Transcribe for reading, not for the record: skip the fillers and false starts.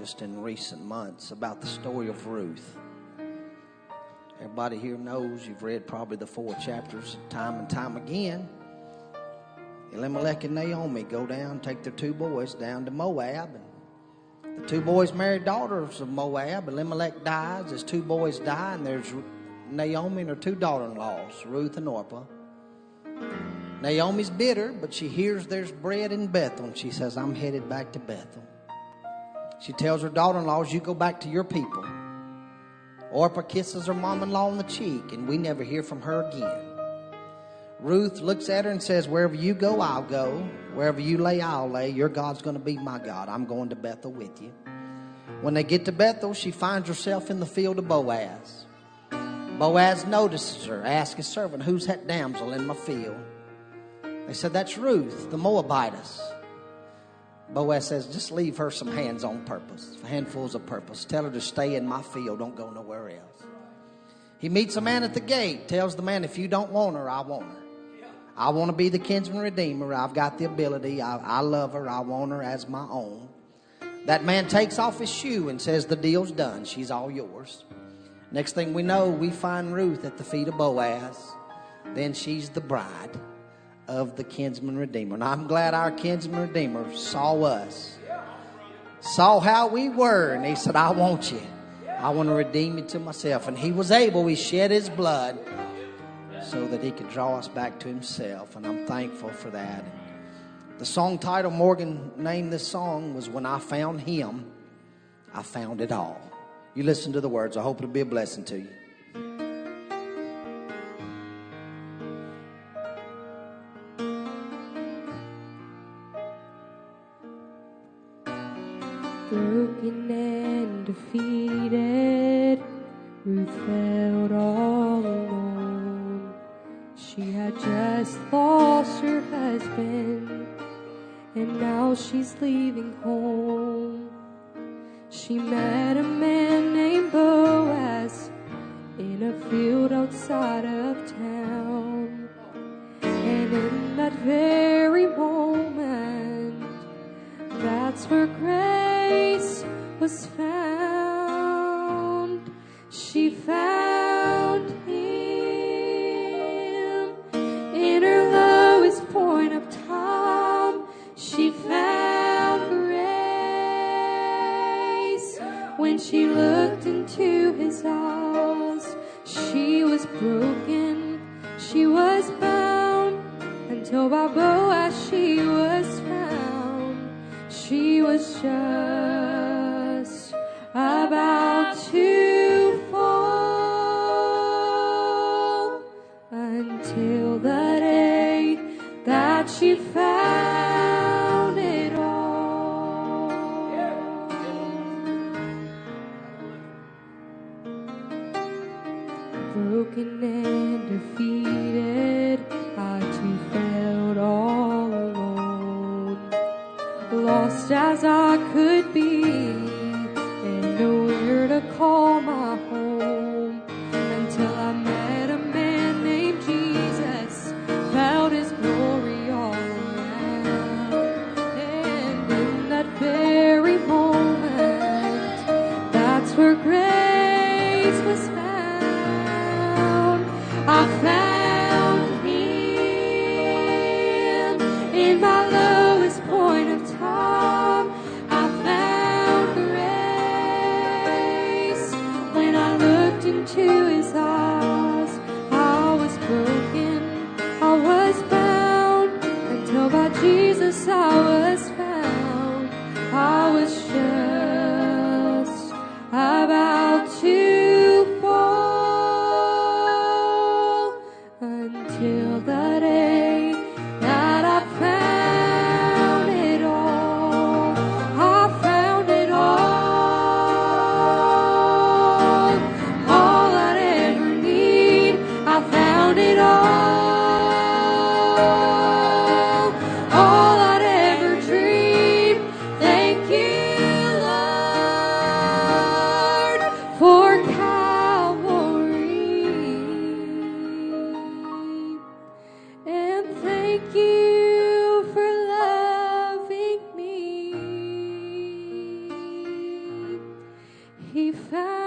noticed in recent months about the story of Ruth. Everybody here knows, you've read probably the 4 chapters time and time again. Elimelech and Naomi go down, take their 2 boys down to Moab. And the 2 boys married daughters of Moab. Elimelech dies, his 2 boys die, and there's Naomi and her 2 daughter-in-laws, Ruth and Orpah. Naomi's bitter, but she hears there's bread in Bethel, and she says, I'm headed back to Bethel. She tells her daughter-in-laws, you go back to your people. Orpah kisses her mom-in-law on the cheek, and we never hear from her again. Ruth looks at her and says, wherever you go, I'll go. Wherever you lay, I'll lay. Your God's going to be my God. I'm going to Bethel with you. When they get to Bethel, she finds herself in the field of Boaz. Boaz notices her, asks his servant, who's that damsel in my field? They said, that's Ruth, the Moabitess. Boaz says, just leave her some hands on purpose, handfuls of purpose. Tell her to stay in my field, don't go nowhere else. He meets a man at the gate, tells the man, if you don't want her, I want her. I want to be the kinsman redeemer. I've got the ability. I love her. I want her as my own. That man takes off his shoe and says, the deal's done. She's all yours. Next thing we know, we find Ruth at the feet of Boaz. Then she's the bride of the kinsman redeemer. And I'm glad our kinsman redeemer saw us, saw how we were, and he said, I want you. I want to redeem you to myself. And he was able, he shed his blood so that he could draw us back to himself. And I'm thankful for that. The song title Morgan named this song was When I Found Him, I Found It All. You listen to the words. I hope it'll be a blessing to you. Broken and defeated, Ruth felt all alone. She had just lost her husband, and now she's leaving home. She met a man named Boaz in a field outside of town, and in that very moment, that's where grace was found. She found him in her lowest point of time. She found grace when she looked into his eyes. She was broken, she was bound, until by Boaz she was found. She was just about to fall until the day that she found it all. Broken and defeated, I too felt all alone, lost as I could be, and nowhere to call my home, until I met a man named Jesus, felt his glory all around, and in that very moment, that's where grace was found. I found him He found